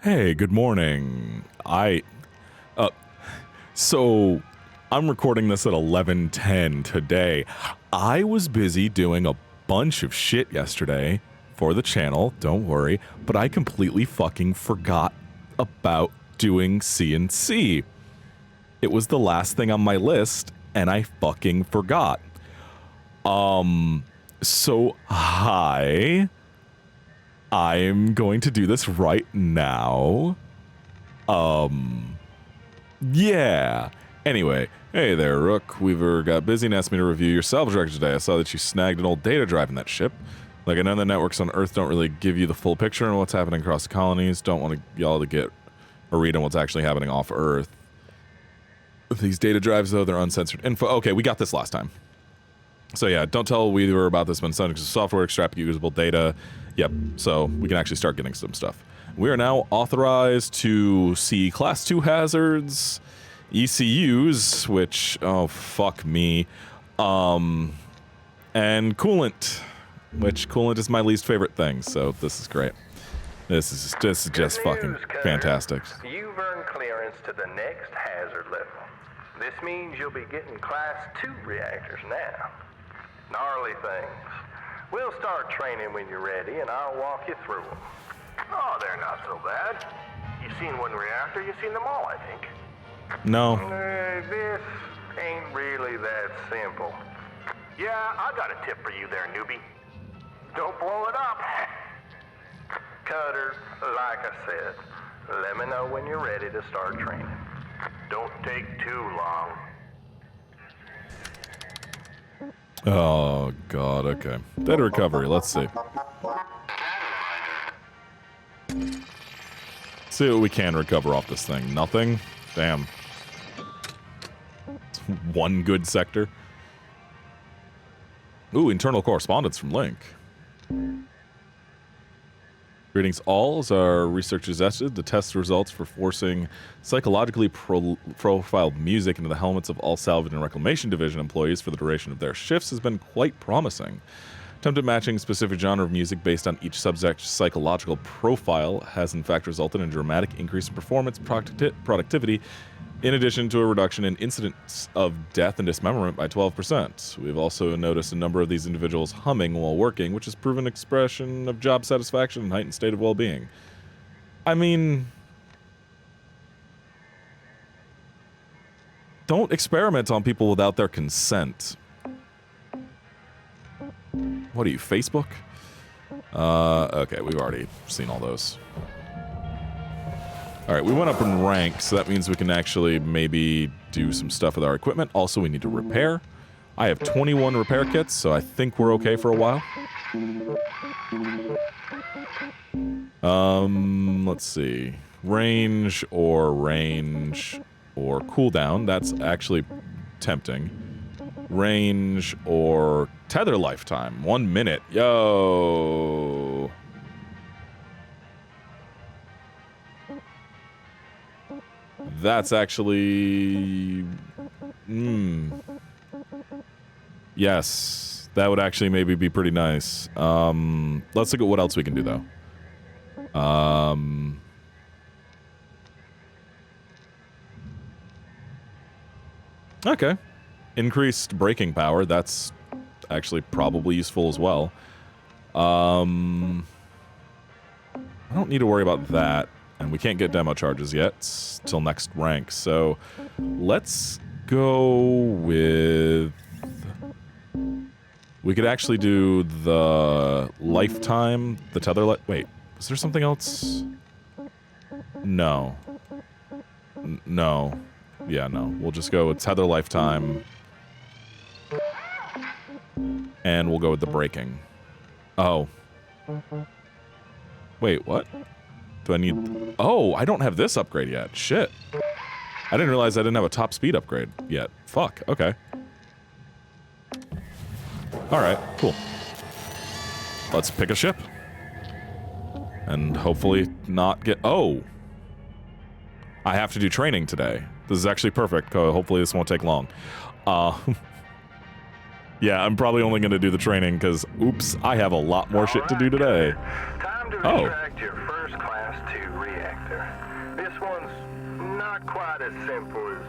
Hey, good morning. So I'm recording this at 11:10 today. I was busy doing a bunch of shit yesterday for the channel, don't worry, but I completely fucking forgot about doing CNC. It was the last thing on my list, and I fucking forgot. So hi. I'm going to do this right now. Yeah. Anyway, hey there, Rook. Weaver got busy and asked me to review your salvage record today. I saw that you snagged an old data drive in that ship. Like, I know the networks on Earth don't really give you the full picture on what's happening across the colonies. Don't want y'all to get a read on what's actually happening off Earth. These data drives, though, they're uncensored info. Okay, we got this last time. So yeah, don't tell Weaver about this when Sunix software extract usable data. Yep, so we can actually start getting some stuff. We are now authorized to see Class 2 hazards, ECUs, which, oh, fuck me, and coolant, which coolant is my least favorite thing, so this is great. This is just fucking fantastic. You've earned clearance to the next hazard level. This means you'll be getting Class 2 reactors now. Gnarly things. We'll start training when you're ready, and I'll walk you through them. Oh, they're not so bad. You've seen one reactor, you've seen them all, I think. No. This ain't really that simple. Yeah, I got a tip for you there, newbie. Don't blow it up. Cutter, like I said, let me know when you're ready to start training. Don't take too long. Oh, God, okay. Data recovery, let's see. See what we can recover off this thing. Nothing? Damn. One good sector. Ooh, internal correspondence from Link. Greetings all, as our researchers tested the test results for forcing psychologically profiled music into the helmets of all salvage and reclamation division employees for the duration of their shifts has been quite promising. Attempted matching specific genre of music based on each subject's psychological profile has in fact resulted in a dramatic increase in performance productivity, in addition to a reduction in incidents of death and dismemberment by 12%. We've also noticed a number of these individuals humming while working, which has proven expression of job satisfaction and heightened state of well-being. I mean, don't experiment on people without their consent. What are you, Facebook? Okay, we've already seen all those. Alright, we went up in rank, so that means we can actually maybe do some stuff with our equipment. Also, we need to repair. I have 21 repair kits, so I think we're okay for a while. Let's see. Range or cooldown. That's actually tempting. Range or tether lifetime. 1 minute. Yo. That's actually... Yes. That would actually maybe be pretty nice. Let's look at what else we can do, though. Okay. Increased braking power. That's actually probably useful as well. I don't need to worry about that. And we can't get demo charges yet till next rank. So let's go with... We could actually do the lifetime, the tether wait, is there something else? No. No. Yeah, no. We'll just go with tether lifetime. And we'll go with the braking. Oh. Wait, what? Do I need... Oh, I don't have this upgrade yet. Shit. I didn't realize I didn't have a top speed upgrade yet. Fuck, okay. Alright, cool. Let's pick a ship. And hopefully not get... Oh! I have to do training today. This is actually perfect. Hopefully this won't take long. Yeah, I'm probably only going to do the training because, oops, I have a lot more shit to do today. Time to Oh. extract your first Class 2 reactor. quite as simple as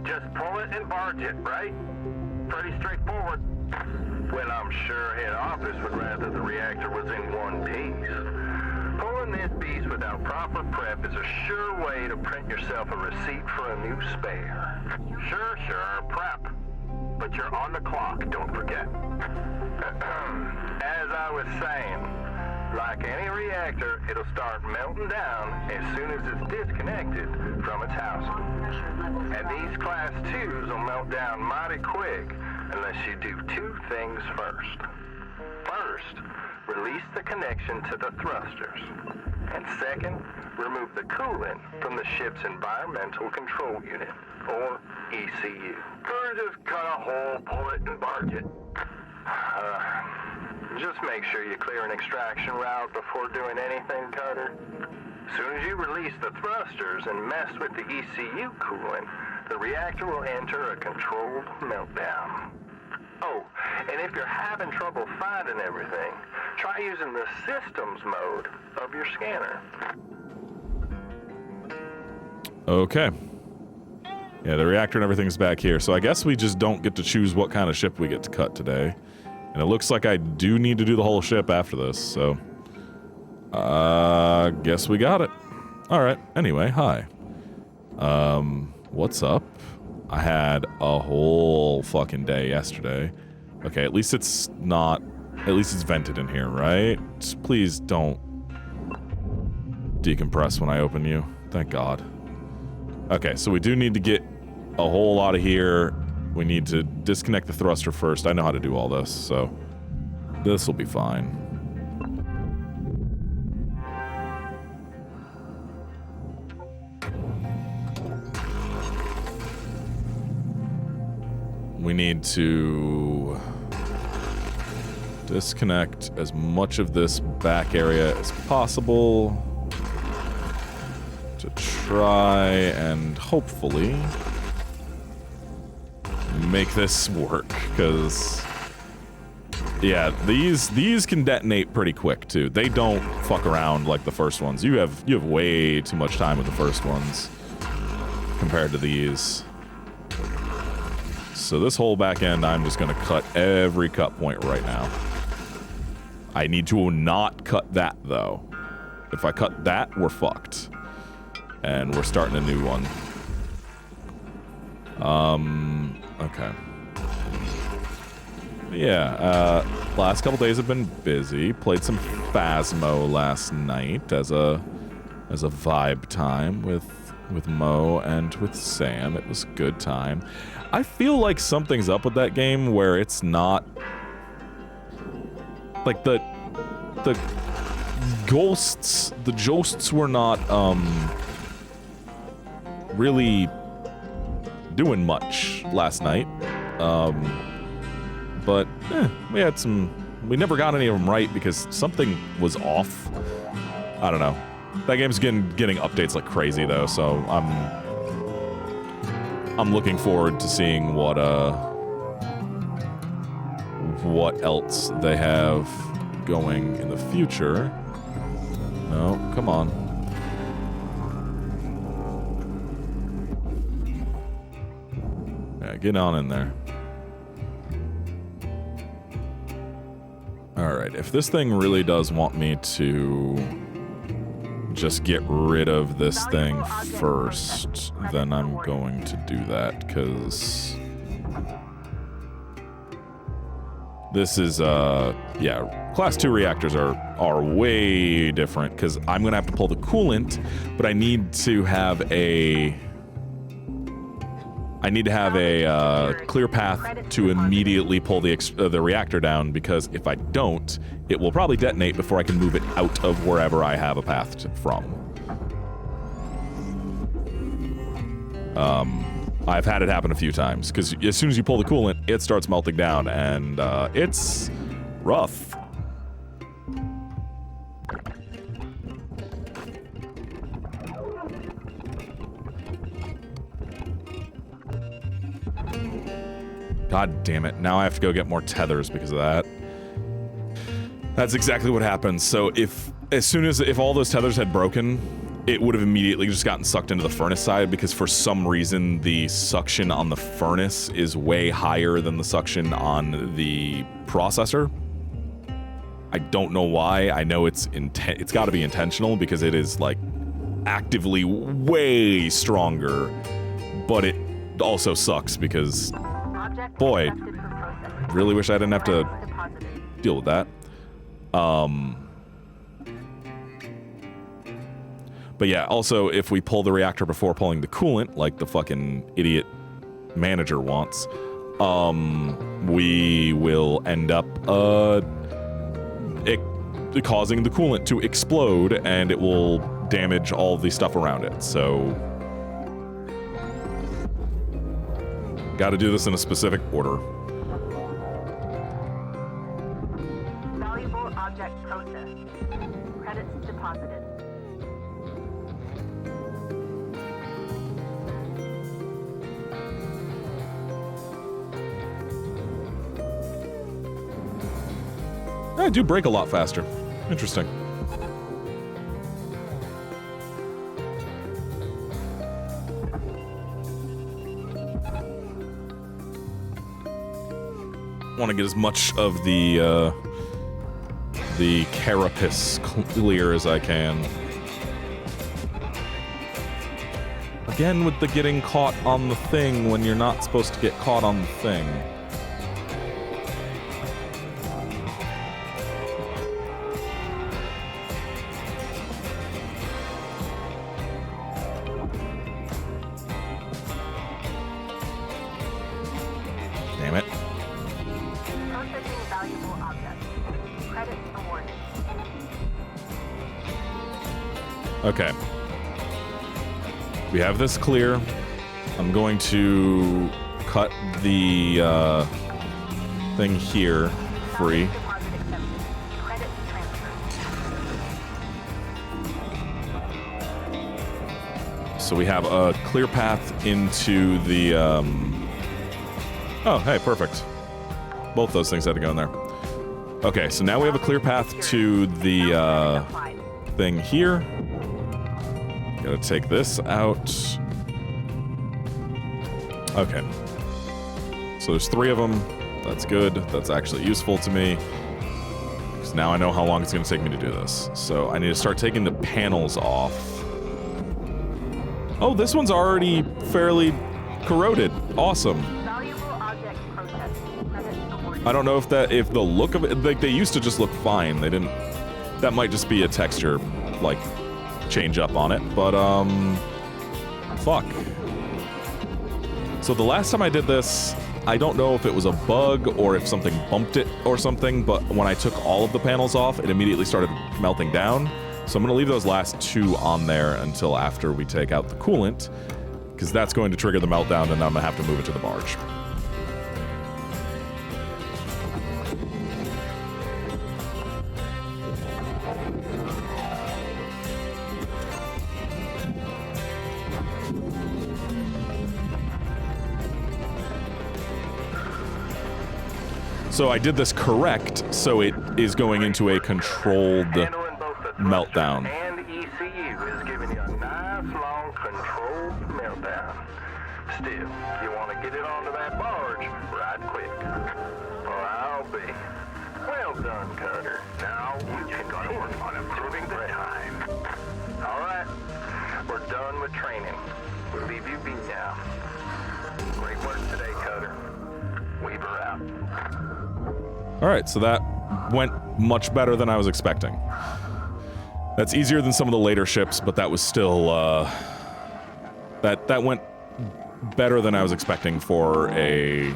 just pull it and barge it, right? Pretty straightforward. Well, I'm sure head office would rather the reactor was in one piece. Pulling this beast without proper prep is a sure way to print yourself a receipt for a new spare. Sure, prep. But you're on the clock, don't forget. As I was saying, like any reactor, it'll start melting down as soon as it's disconnected from its housing. And these Class 2s will melt down mighty quick unless you do two things first. First, release the connection to the thrusters. And second, remove the coolant from the ship's environmental control unit, or ECU. Or just cut a hole, pull it, and barge it. Just make sure you clear an extraction route before doing anything, Cutter. As soon as you release the thrusters and mess with the ECU coolant, the reactor will enter a controlled meltdown. Oh, and if you're having trouble finding everything, try using the systems mode of your scanner. Okay. Yeah, the reactor and everything's back here, so I guess we just don't get to choose what kind of ship we get to cut today. And it looks like I do need to do the whole ship after this, so... guess we got it. Alright, anyway, hi. What's up? I had a whole fucking day yesterday. Okay, at least it's not... At least it's vented in here, right? Just please don't decompress when I open you. Thank God. Okay, so we do need to get a whole lot of here. We need to disconnect the thruster first. I know how to do all this, so this will be fine. We need to disconnect as much of this back area as possible to try and hopefully make this work, because yeah, these can detonate pretty quick too. They don't fuck around like the first ones. You have way too much time with the first ones compared to these. So this whole back end, I'm just gonna cut every cut point right now. I need to not cut that though. If I cut that, we're fucked. And we're starting a new one. Okay. Yeah, last couple days have been busy. Played some Phasmo last night as a vibe time with Mo and with Sam. It was a good time. I feel like something's up with that game where it's not like the ghosts were not really doing much last night. But we never got any of them right because something was off. I don't know. That game's getting updates like crazy though, so I'm looking forward to seeing what else they have going in the future. No, come on. Yeah, get on in there. Alright, if this thing really does want me to just get rid of this thing first, then I'm going to do that, because this is, yeah, Class 2 reactors are way different, because I'm going to have to pull the coolant, but I need to have a clear path to immediately pull the reactor down, because if I don't, it will probably detonate before I can move it out of wherever I have a path from. I've had it happen a few times, because as soon as you pull the coolant, it starts melting down, and it's rough. God damn it, now I have to go get more tethers because of that. That's exactly what happens. So if all those tethers had broken, it would have immediately just gotten sucked into the furnace side, because for some reason the suction on the furnace is way higher than the suction on the processor. I don't know why. I know it's got to be intentional, because it is like actively way stronger, but it also sucks because, boy, really wish I didn't have to deal with that. But yeah, also, if we pull the reactor before pulling the coolant, like the fucking idiot manager wants, we will end up, causing the coolant to explode, and it will damage all the stuff around it, so... Gotta do this in a specific order. Valuable object processed. Credits deposited. I do break a lot faster. Interesting. Want to get as much of the carapace clear as I can. Again with the getting caught on the thing when you're not supposed to get caught on the thing. Damn it. Processing valuable objects. Credits awarded. Okay. We have this clear. I'm going to cut the thing here free. Deposit accepted. Credits transferred. So we have a clear path into the, Oh, hey, perfect. Both those things had to go in there. Okay, so now we have a clear path to the, thing here. Gotta take this out. Okay. So there's 3 of them. That's good. That's actually useful to me, because now I know how long it's gonna take me to do this. So I need to start taking the panels off. Oh, this one's already fairly corroded. Awesome. Valuable object processed. Credits awarded. I don't know if the look of it, like, they used to just look fine. They didn't, that might just be a texture, like, change up on it, but, fuck. So the last time I did this, I don't know if it was a bug or if something bumped it or something, but when I took all of the panels off, it immediately started melting down. So I'm gonna leave those last 2 on there until after we take out the coolant, because that's going to trigger the meltdown, and then I'm gonna have to move it to the barge. So I did this correct, so it is going into a controlled Handling both the meltdown. and ECU is giving you a nice, long, controlled meltdown. Still, you want to get it onto that barge right quick, or I'll be. Well done, Cutter. Now you can go to work on improving the time. All right, we're done with training. We'll leave you be now. Great work today, Cutter. Weaver out. All right, so that went much better than I was expecting. That's easier than some of the later ships, but that was still, that went better than I was expecting for a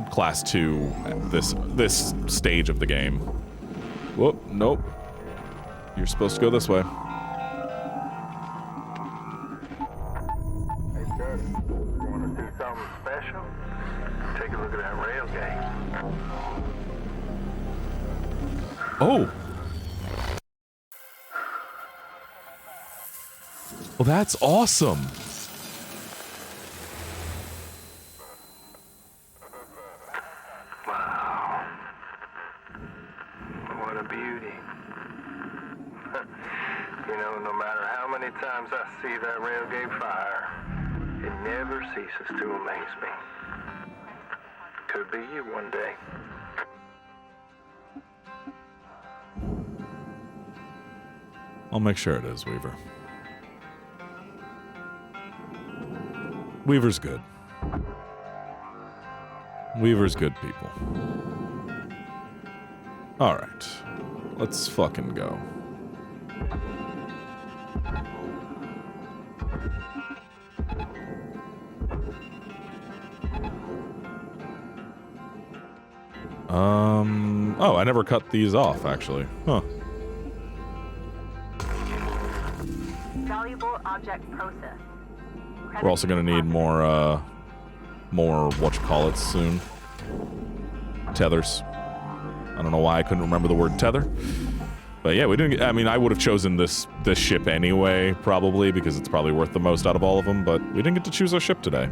Class 2, this stage of the game. Whoop, nope. You're supposed to go this way. Hey, Cutter, you want to do something special? Take a look at that rail gate. Oh! Well, that's awesome! Wow. What a beauty. You You know, no matter how many times I see that railgate fire, it never ceases to amaze me. Could be you one day. I'll make sure it is, Weaver. Weaver's good. Weaver's good people. Alright. Let's fucking go. Oh, I never cut these off, actually. Huh. Valuable object process. We're also gonna need more whatchamacallits soon. Tethers. I don't know why I couldn't remember the word tether. But yeah, we didn't. I mean, I would have chosen this ship anyway, probably, because it's probably worth the most out of all of them, but we didn't get to choose our ship today.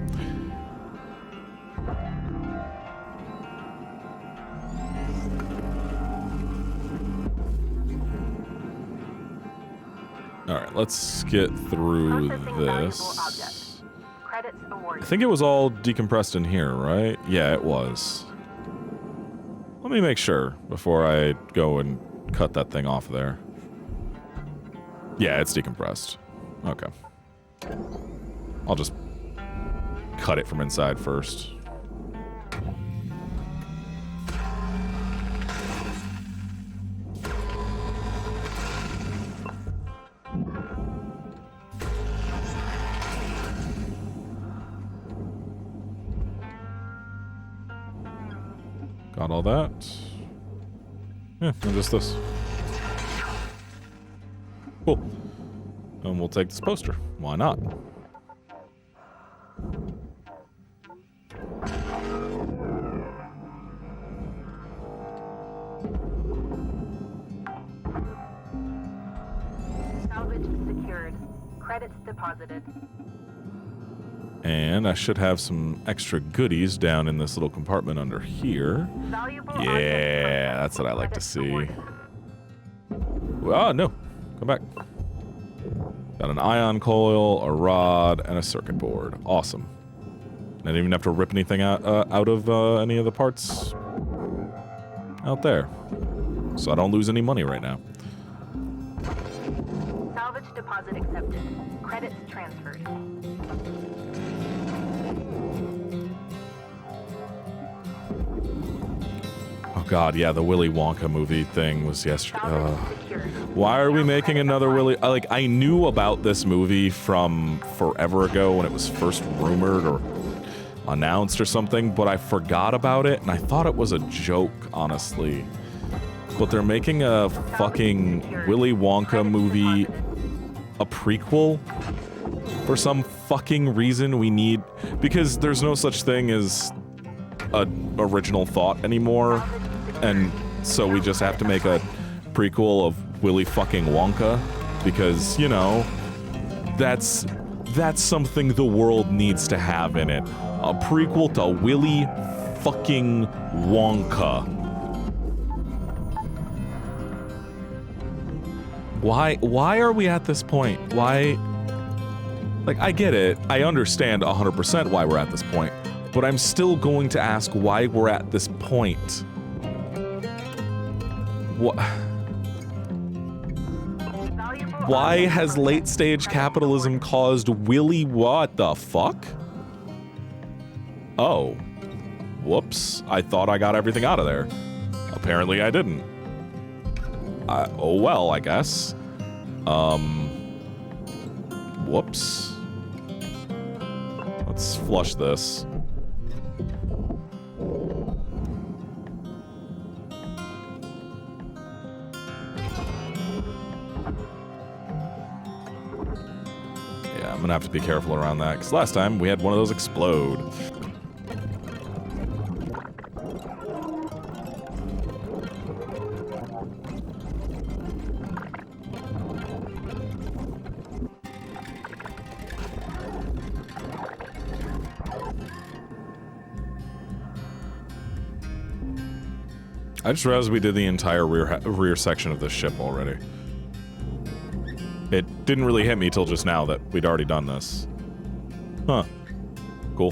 Alright, let's get through this. Credits awarded. I think it was all decompressed in here, right? Yeah, it was. Let me make sure before I go and cut that thing off there. Yeah, it's decompressed. Okay. I'll just cut it from inside first. Got all that. Yeah, and just this. Cool. And we'll take this poster. Why not? Salvage secured. Credits deposited. And I should have some extra goodies down in this little compartment under here. Valuable Yeah, that's what I like to see. Oh, no. Come back. Got an ion coil, a rod, and a circuit board. Awesome. I didn't even have to rip anything out of any of the parts out there. So I don't lose any money right now. Salvage deposit accepted. Credits transferred. Oh god, yeah, the Willy Wonka movie thing was yesterday. Salvage secured. Why are we making another Willy... Like, I knew about this movie from forever ago when it was first rumored or announced or something, but I forgot about it, and I thought it was a joke, honestly. But they're making a fucking Willy Wonka movie a prequel for some fucking reason. We need... Because there's no such thing as an original thought anymore, and so we just have to make a prequel of Willy fucking Wonka, because, you know, that's something the world needs to have in it. A prequel to Willy fucking Wonka. Why are we at this point? Why? Like, I get it. I understand 100% why we're at this point, but I'm still going to ask why we're at this point. What? Why has late-stage capitalism caused Willy what the fuck? Oh. Whoops. I thought I got everything out of there. Apparently I didn't. Oh well, I guess. Whoops. Let's flush this. Yeah, I'm gonna have to be careful around that, because last time we had one of those explode. I just realized we did the entire rear section of this ship already. It didn't really hit me till just now that we'd already done this. Huh. Cool.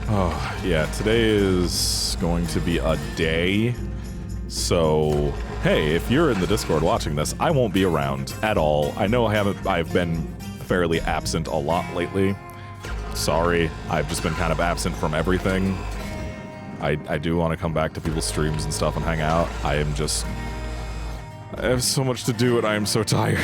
Oh, yeah, today is going to be a day. So, hey, if you're in the Discord watching this, I won't be around at all. I know I've been fairly absent a lot lately. Sorry, I've just been kind of absent from everything. I do want to come back to people's streams and stuff and hang out. I have so much to do and I am so tired.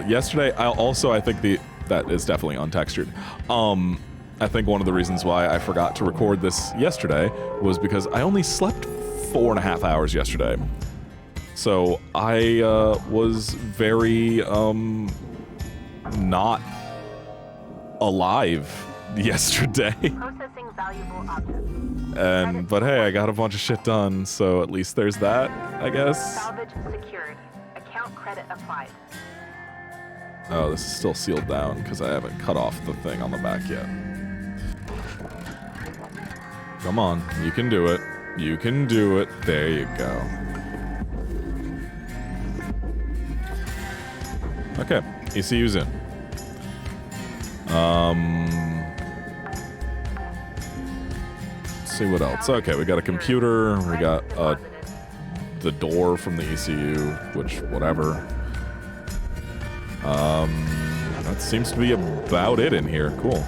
Yesterday, I think that is definitely untextured. I think one of the reasons why I forgot to record this yesterday was because I only slept 4.5 hours yesterday. So I was very not alive yesterday. Processing valuable objects. But hey, I got a bunch of shit done, so at least there's that, I guess. Salvage secured. Account credit applied. Oh, this is still sealed down because I haven't cut off the thing on the back yet. Come on, you can do it. You can do it. There you go. Okay, ECU's in. Let's see what else. Okay, we got a computer. We got the door from the ECU, which, whatever. That seems to be about it in here. Cool.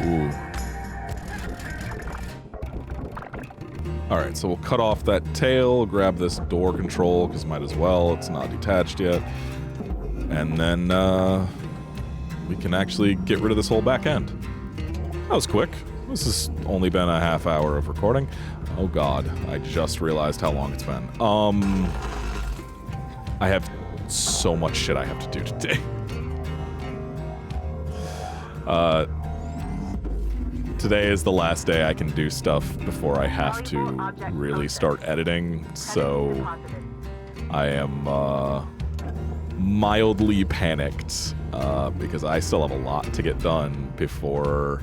Ooh. Alright, so we'll cut off that tail, grab this door control, because might as well, it's not detached yet. And then, we can actually get rid of this whole back end. That was quick. This has only been a half hour of recording. Oh god, I just realized how long it's been. I have so much shit I have to do today. Today is the last day I can do stuff before I have to really start editing, so I am mildly panicked because I still have a lot to get done before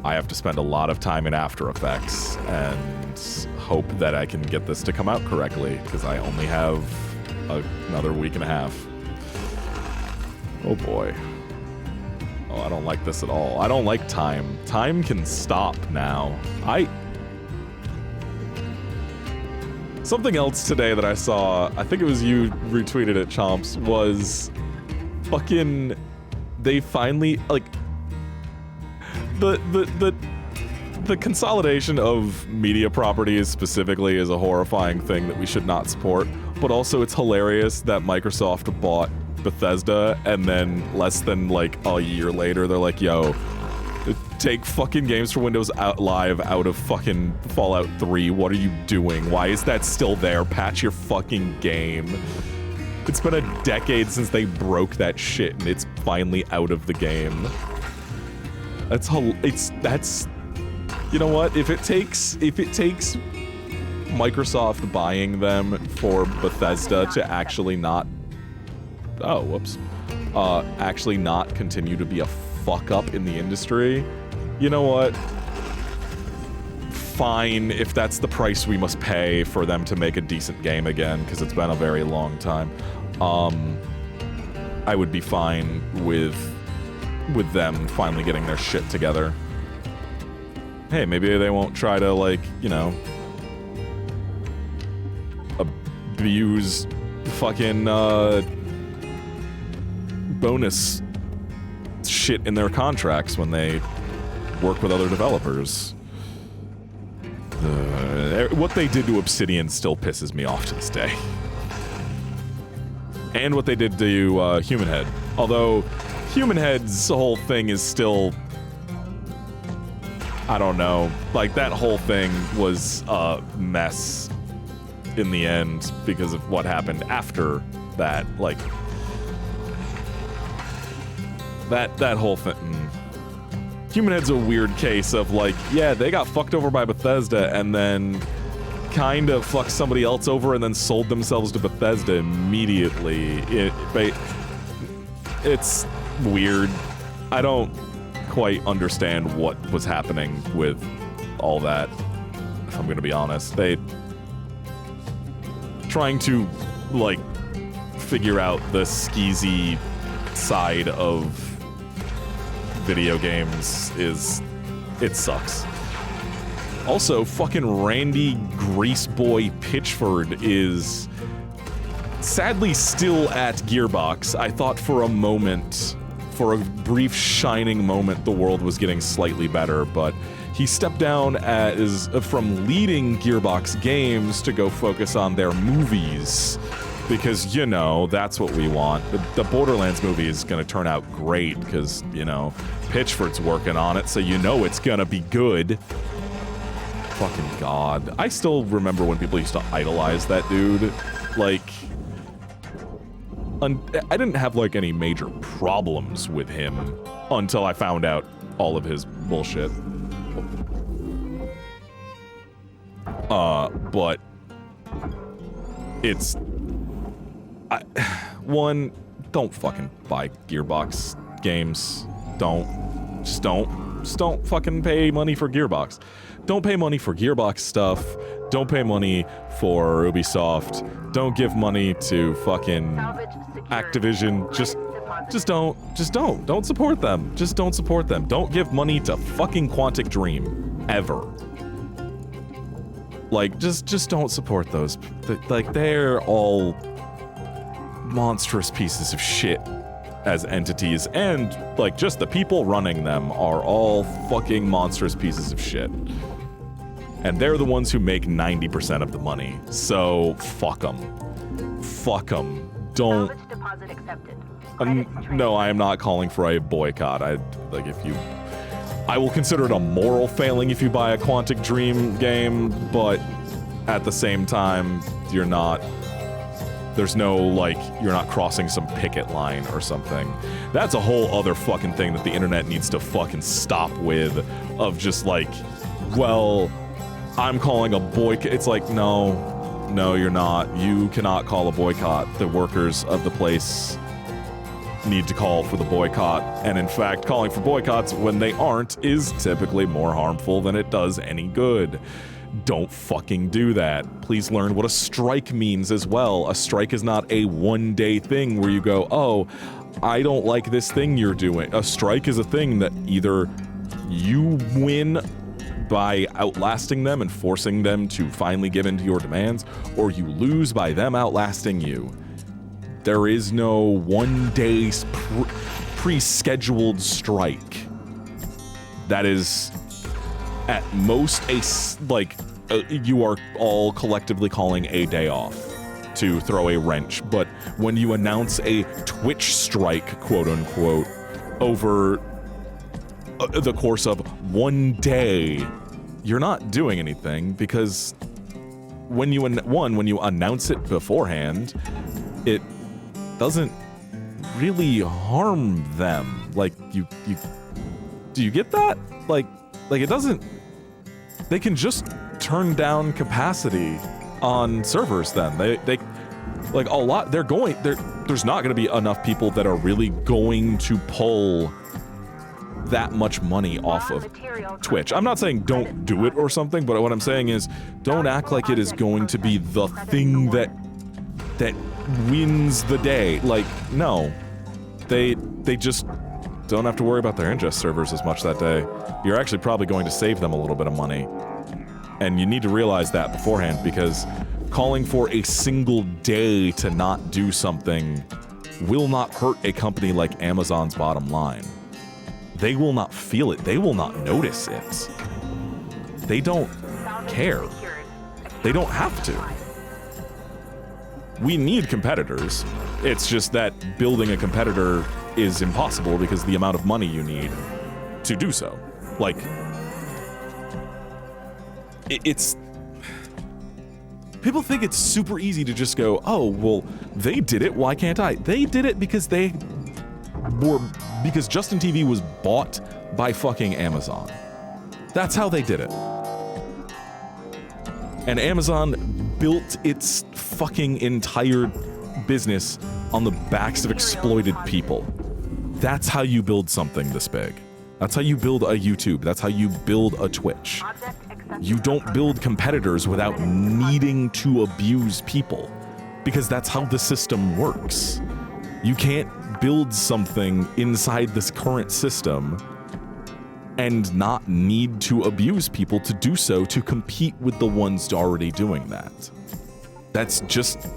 I have to spend a lot of time in After Effects and hope that I can get this to come out correctly, because I only have another week and a half. Oh boy. Oh, I don't like this at all. I don't like time. Time can stop now. Something else today that I saw, I think it was you retweeted it, Chomps, was fucking, they finally, like, the consolidation of media properties specifically is a horrifying thing that we should not support, but also it's hilarious that Microsoft bought Bethesda and then less than like a year later they're like, yo, take fucking Games for Windows Live out of fucking Fallout 3. What are you doing? Why is that still there? Patch your fucking game. It's been a decade since they broke that shit and it's finally out of the game. That's you know what? If it takes Microsoft buying them for Bethesda to actually not actually not continue to be a fuck up in the industry, you know what? Fine, if that's the price we must pay for them to make a decent game again, because it's been a very long time. I would be fine with them finally getting their shit together. Hey, maybe they won't try to, like, you know, abuse fucking bonus shit in their contracts when they work with other developers. What they did to Obsidian still pisses me off to this day. And what they did to Human Head. Although Human Head's whole thing is still, I don't know, like that whole thing was a mess in the end because of what happened after that. Like that whole thing. Human Head's a weird case of like, yeah, they got fucked over by Bethesda and then kind of fucked somebody else over and then sold themselves to Bethesda immediately. It's weird. I don't quite understand what was happening with all that, if I'm gonna be honest. They trying to, like, figure out the skeezy side of video games it sucks. Also, fucking Randy Greaseboy Pitchford is sadly still at Gearbox. I thought for a moment, for a brief shining moment, the world was getting slightly better, but he stepped down from leading Gearbox Games to go focus on their movies. Because, you know, that's what we want. The Borderlands movie is going to turn out great because, you know, Pitchford's working on it, so you know it's going to be good. Fucking God. I still remember when people used to idolize that dude. Like, I didn't have, like, any major problems with him until I found out all of his bullshit. But it's... One, don't fucking buy Gearbox games. Just don't fucking pay money for Gearbox. Don't pay money for Gearbox stuff. Don't pay money for Ubisoft. Don't give money to fucking Activision. Just don't. Don't support them. Just don't support them. Don't give money to fucking Quantic Dream. Ever. Like, just don't support those. Like, they're all monstrous pieces of shit as entities, and, like, just the people running them are all fucking monstrous pieces of shit. And they're the ones who make 90% of the money. So, fuck them. Fuck them. Don't... Salvage deposit accepted. No, I am not calling for a boycott. I will consider it a moral failing if you buy a Quantic Dream game, but at the same time, you're not... There's no, like, you're not crossing some picket line or something. That's a whole other fucking thing that the internet needs to fucking stop with, of just like, well, I'm calling a boycott. It's like, no, you're not. You cannot call a boycott. The workers of the place need to call for the boycott. And in fact, calling for boycotts when they aren't is typically more harmful than it does any good. Don't fucking do that. Please learn what a strike means as well. A strike is not a one-day thing where you go, oh, I don't like this thing you're doing. A strike is a thing that either you win by outlasting them and forcing them to finally give in to your demands, or you lose by them outlasting you. There is no one-day pre-scheduled strike. That is... at most, you are all collectively calling a day off to throw a wrench. But when you announce a Twitch strike, quote-unquote, over the course of one day, you're not doing anything, because when you announce it beforehand, it doesn't really harm them. Like, do you get that? Like it doesn't... They can just turn down capacity on servers then. They like, a lot... There's not going to be enough people that are really going to pull that much money off of Twitch. I'm not saying don't do it or something, but what I'm saying is don't act like it is going to be the thing that wins the day. Like, no. They just don't have to worry about their ingest servers as much that day. You're actually probably going to save them a little bit of money. And you need to realize that beforehand, because calling for a single day to not do something will not hurt a company like Amazon's bottom line. They will not feel it. They will not notice it. They don't care. They don't have to. We need competitors. It's just that building a competitor is impossible because the amount of money you need to do so. Like, it's... People think it's super easy to just go, oh, well, they did it, why can't I? They did it because because Justin TV was bought by fucking Amazon. That's how they did it. And Amazon built its fucking entire business on the backs of exploited people. That's how you build something this big. That's how you build a YouTube. That's how you build a Twitch. You don't build competitors without needing to abuse people, because that's how the system works. You can't build something inside this current system and not need to abuse people to do so to compete with the ones already doing that. That's just,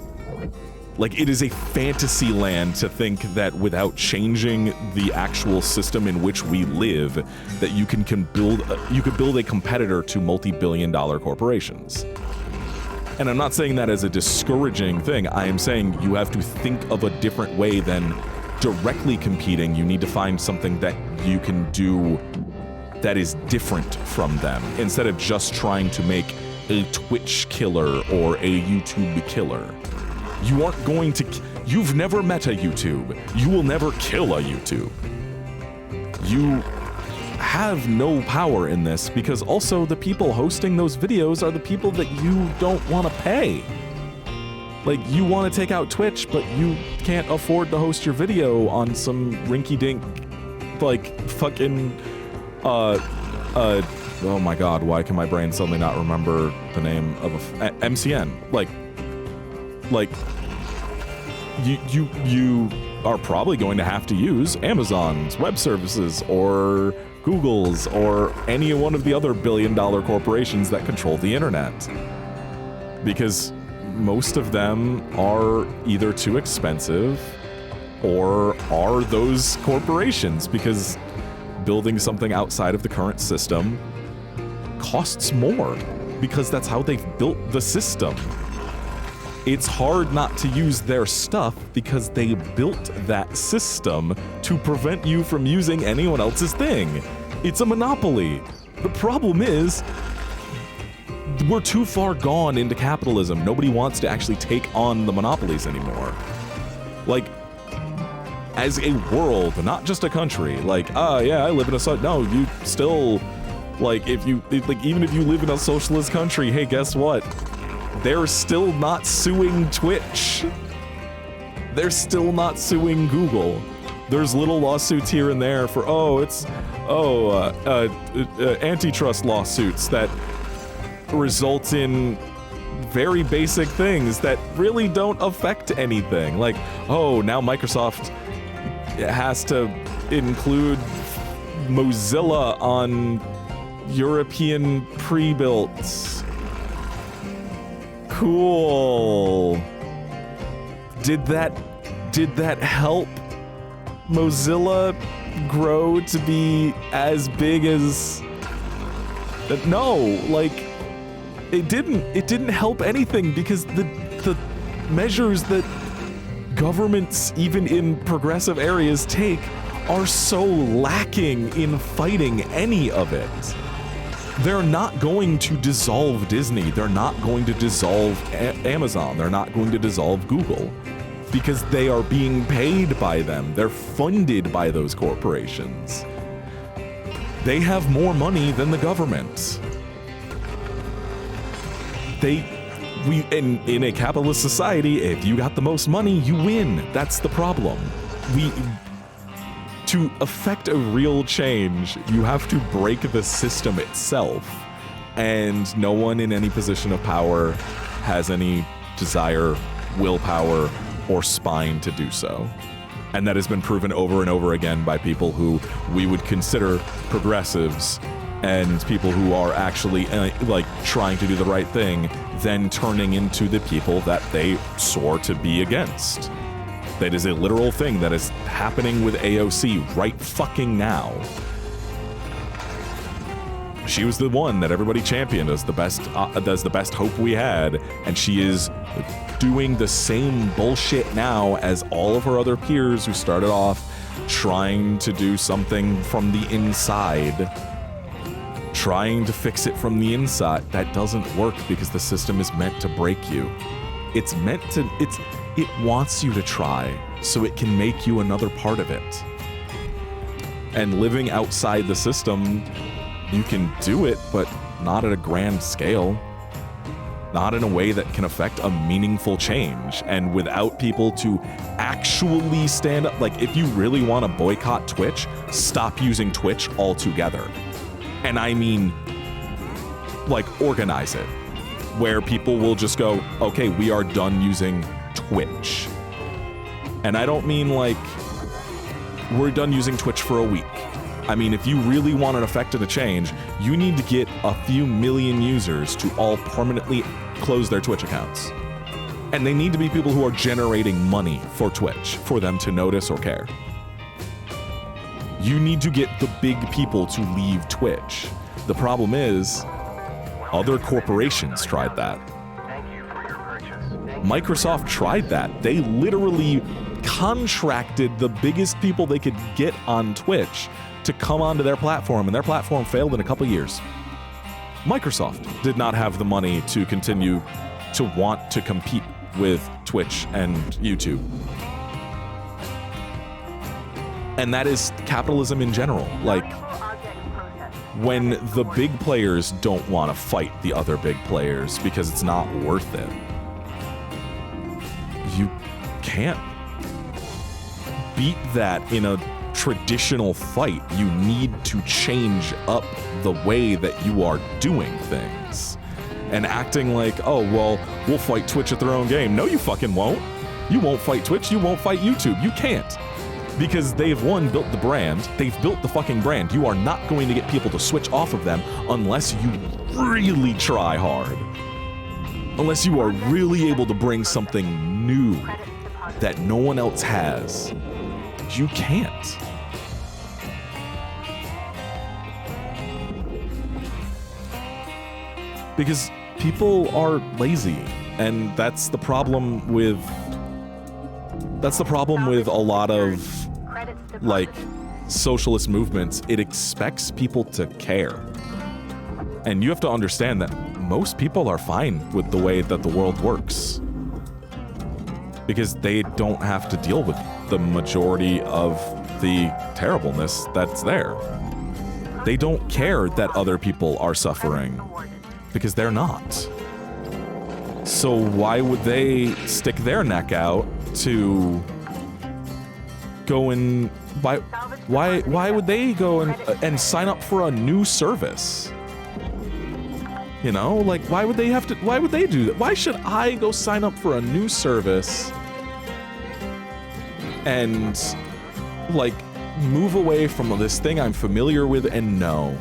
like, it is a fantasy land to think that without changing the actual system in which we live, that you can build a competitor to multi-billion-dollar corporations. And I'm not saying that as a discouraging thing. I am saying you have to think of a different way than directly competing. You need to find something that you can do that is different from them, instead of just trying to make a Twitch killer or a YouTube killer. You aren't going to... You've never met a YouTube. You will never kill a YouTube. You have no power in this, because also the people hosting those videos are the people that you don't want to pay. Like, you want to take out Twitch, but you can't afford to host your video on some rinky-dink, like, fucking, oh my god, why can my brain suddenly not remember the name of MCN? Like, you are probably going to have to use Amazon's web services or Google's or any one of the other billion-dollar corporations that control the internet, because most of them are either too expensive or are those corporations, because building something outside of the current system costs more, because that's how they've built the system. It's hard not to use their stuff because they built that system to prevent you from using anyone else's thing. It's a monopoly. The problem is, we're too far gone into capitalism. Nobody wants to actually take on the monopolies anymore. Like, as a world, not just a country, like, yeah, I live in a... No, you still... Like, even if you live in a socialist country, hey, guess what? They're still not suing Twitch. They're still not suing Google. There's little lawsuits here and there for, antitrust lawsuits that result in very basic things that really don't affect anything. Like, oh, now Microsoft has to include Mozilla on European pre-built. Cool. Did that help Mozilla grow to be as big as... No, like, it didn't help anything, because the measures that governments, even in progressive areas, take are so lacking in fighting any of it. They're not going to dissolve Disney. They're not going to dissolve Amazon. They're not going to dissolve Google, because they are being paid by them. They're funded by those corporations. They have more money than the government. In a capitalist society, if you got the most money, you win. That's the problem. To affect a real change, you have to break the system itself, and no one in any position of power has any desire, willpower, or spine to do so. And that has been proven over and over again by people who we would consider progressives, and people who are actually like trying to do the right thing, then turning into the people that they swore to be against. That is a literal thing that is happening with AOC right fucking now. She was the one that everybody championed as the best hope we had, and she is doing the same bullshit now as all of her other peers who started off trying to do something from the inside, trying to fix it from the inside. That doesn't work, because the system is meant to break you. It wants you to try, so it can make you another part of it. And living outside the system, you can do it, but not at a grand scale. not in a way that can affect a meaningful change, and without people to actually stand up. Like, if you really want to boycott Twitch, stop using Twitch altogether. And I mean, like, organize it, where people will just go, okay, we are done using Twitch. And I don't mean like, we're done using Twitch for a week. I mean, if you really want an effect and a change, you need to get a few million users to all permanently close their Twitch accounts. And they need to be people who are generating money for Twitch, for them to notice or care. You need to get the big people to leave Twitch. The problem is, other corporations tried that. Microsoft tried that. They literally contracted the biggest people they could get on Twitch to come onto their platform, and their platform failed in a couple years. Microsoft did not have the money to continue to want to compete with Twitch and YouTube. And that is capitalism in general. Like, when the big players don't want to fight the other big players because it's not worth it, you can't beat that in a traditional fight. You need to change up the way that you are doing things. And acting like, oh, well, we'll fight Twitch at their own game. No, you fucking won't. You won't fight Twitch, you won't fight YouTube. You can't. Because they've, one, built the brand. They've built the fucking brand. You are not going to get people to switch off of them unless you really try hard. Unless you are really able to bring something new that no one else has. You can't. Because people are lazy, and that's the problem with a lot of, like, socialist movements. It expects people to care. And you have to understand that most people are fine with the way that the world works, because they don't have to deal with the majority of the terribleness that's there. They don't care that other people are suffering, because they're not. So why would they stick their neck out to go and why would they go and sign up for a new service? You know, like, why would they do that? Why should I go sign up for a new service and, like, move away from this thing I'm familiar with and know?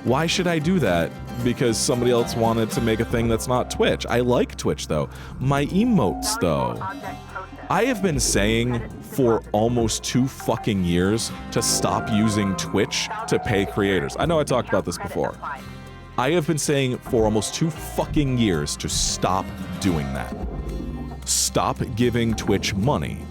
Why should I do that? Because somebody else wanted to make a thing that's not Twitch. I like Twitch, though. My emotes, though. I have been saying for almost 2 fucking years to stop using Twitch to pay creators. I know I talked about this before. I have been saying for almost 2 fucking years to stop doing that. Stop giving Twitch money.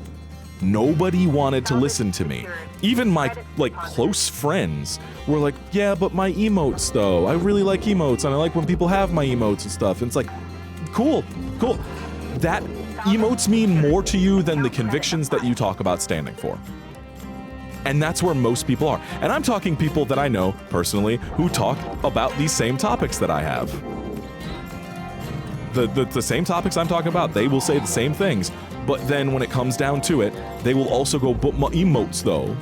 Nobody wanted to listen to me. Even my, like, close friends were like, yeah, but my emotes, though. I really like emotes, and I like when people have my emotes and stuff. And it's like, cool. That emotes mean more to you than the convictions that you talk about standing for. And that's where most people are. And I'm talking people that I know personally who talk about these same topics that I have. The same topics I'm talking about, they will say the same things. But then when it comes down to it, they will also go, but my emotes, though.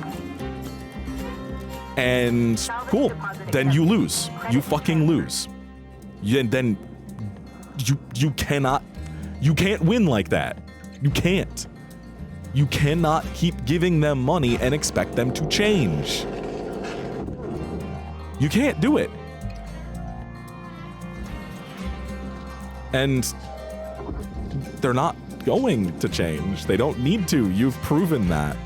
And cool, then you lose. You fucking lose. Then you can't win like that. You can't. You cannot keep giving them money and expect them to change. You can't do it. And they're not going to change. They don't need to. You've proven that.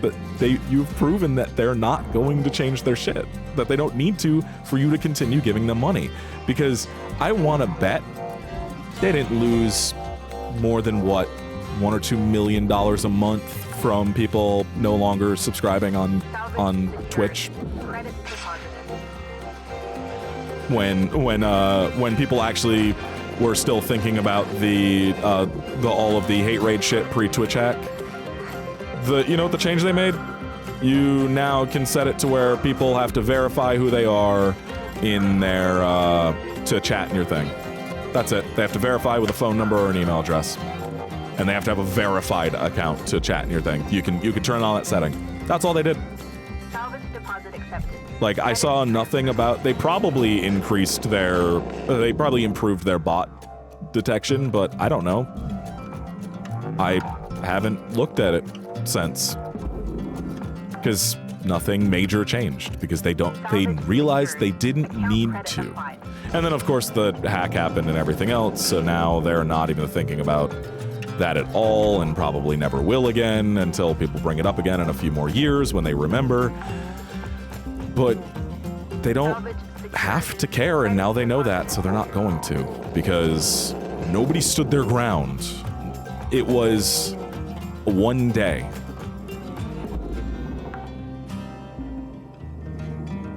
But you've proven that they're not going to change their shit. That they don't need to for you to continue giving them money. Because I want to bet they didn't lose more than, what, $1 or $2 million a month from people no longer subscribing on Twitch. When people actually were still thinking about the all of the hate raid shit pre-Twitch hack. You know what the change they made? You now can set it to where people have to verify who they are in their to chat in your thing. That's it. They have to verify with a phone number or an email address. And they have to have a verified account to chat in your thing. You can turn on that setting. That's all they did. Salvage deposit accepted. Like, I saw nothing about... They probably improved their bot detection, but I don't know. I haven't looked at it since. Because nothing major changed. Because they realized they didn't need to. And then, of course, the hack happened and everything else, so now they're not even thinking about that at all, and probably never will again until people bring it up again in a few more years when they remember. But they don't have to care, and now they know that, so they're not going to, because nobody stood their ground. It was one day.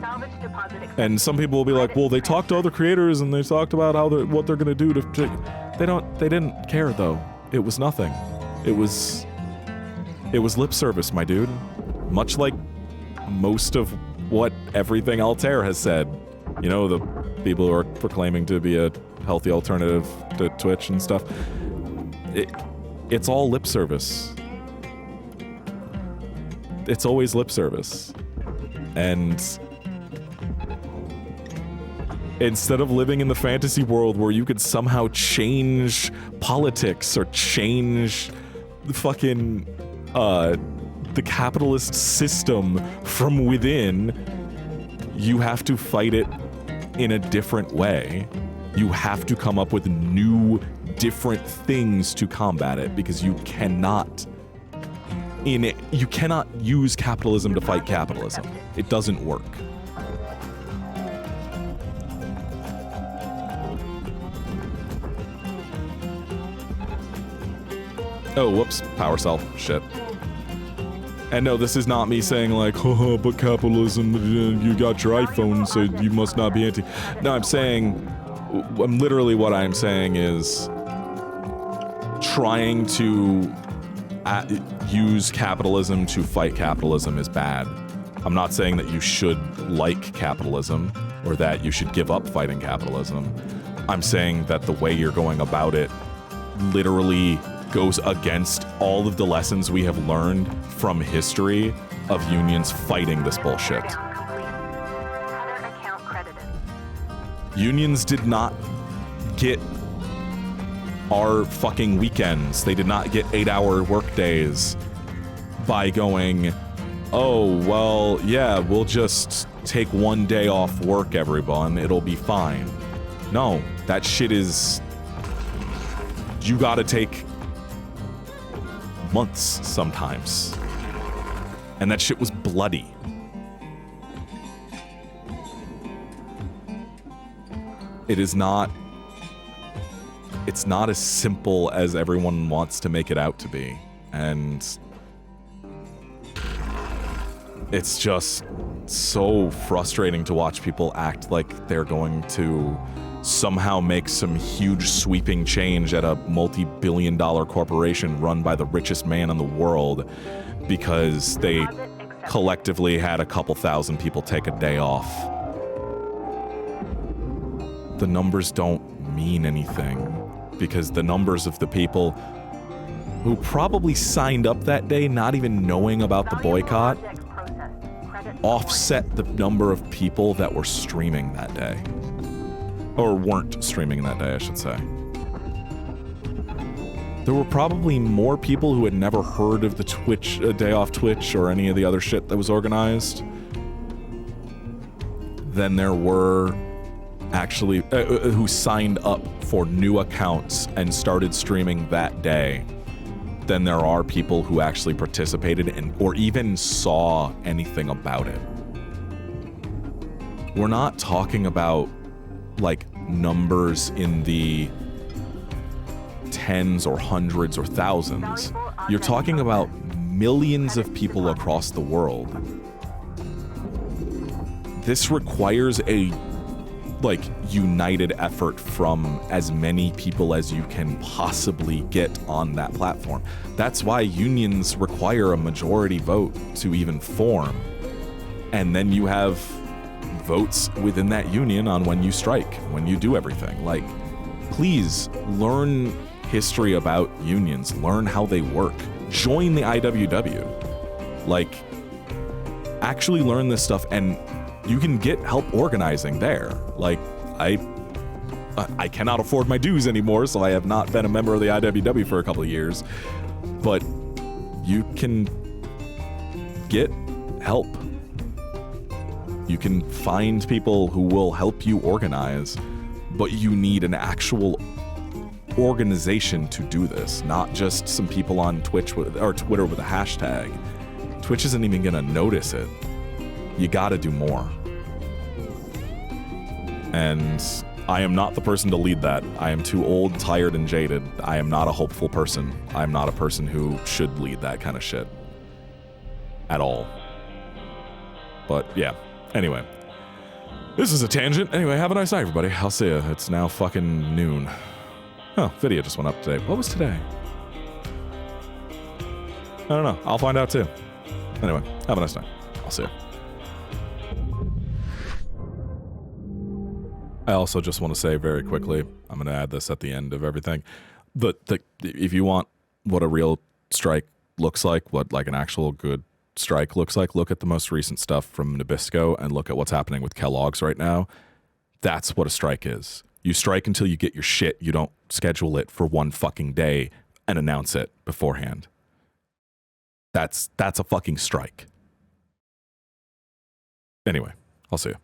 Salvage deposit accepted. And some people will be like, well, they talked to other creators and they talked about what they're gonna do to they didn't care though. It was nothing. It was lip service, my dude. Much like most of what everything Altair has said. You know, the people who are proclaiming to be a healthy alternative to Twitch and stuff. It's all lip service. It's always lip service. And instead of living in the fantasy world where you could somehow change politics or change fucking the capitalist system from within, you have to fight it in a different way. You have to come up with new, different things to combat it, because you cannot use capitalism to fight capitalism. It doesn't work. Oh, whoops. Power cell. Shit. And no, this is not me saying like, oh, but capitalism, you got your iPhone, so you must not be anti. No, literally what I'm saying is trying to use capitalism to fight capitalism is bad. I'm not saying that you should like capitalism or that you should give up fighting capitalism. I'm saying that the way you're going about it literally goes against all of the lessons we have learned from history of unions fighting this bullshit. Other account credited. Unions did not get our fucking weekends. They did not get 8-hour work days by going, oh, well, yeah, we'll just take one day off work, everyone. It'll be fine. No, that shit is... You gotta take months sometimes. And that shit was bloody. It's not as simple as everyone wants to make it out to be. And it's just so frustrating to watch people act like they're going to somehow make some huge sweeping change at a multi-billion-dollar corporation run by the richest man in the world because they collectively had a couple thousand people take a day off. The numbers don't mean anything, because the numbers of the people who probably signed up that day not even knowing about the boycott offset the number of people that were streaming that day. Or weren't streaming that day, I should say. There were probably more people who had never heard of the Twitch, Day Off Twitch or any of the other shit that was organized than there were actually who signed up for new accounts and started streaming that day than there are people who actually participated in or even saw anything about it. We're not talking about like numbers in the tens or hundreds or thousands. You're talking about millions of people across the world. This requires a like united effort from as many people as you can possibly get on that platform. That's why unions require a majority vote to even form. And then you have votes within that union on when you strike, when you do everything. Like, please learn history about unions, learn how they work, join the IWW. Like, actually learn this stuff, and you can get help organizing there. Like, I cannot afford my dues anymore, so I have not been a member of the IWW for a couple of years, but you can get help. You can find people who will help you organize, but you need an actual organization to do this, not just some people on Twitch or Twitter with a hashtag. Twitch isn't even gonna notice it. You gotta do more. And I am not the person to lead that. I am too old, tired, and jaded. I am not a hopeful person. I am not a person who should lead that kind of shit. At all. But yeah, anyway. This is a tangent. Anyway, have a nice night, everybody. I'll see ya. It's now fucking noon. Oh, video just went up today. What was today? I don't know. I'll find out too. Anyway, have a nice night. I'll see ya. I also just want to say very quickly, I'm going to add this at the end of everything, if you want what a real strike looks like, what like an actual good strike looks like, look at the most recent stuff from Nabisco and look at what's happening with Kellogg's right now. That's what a strike is. You strike until you get your shit. You don't schedule it for one fucking day and announce it beforehand. That's a fucking strike. Anyway, I'll see you.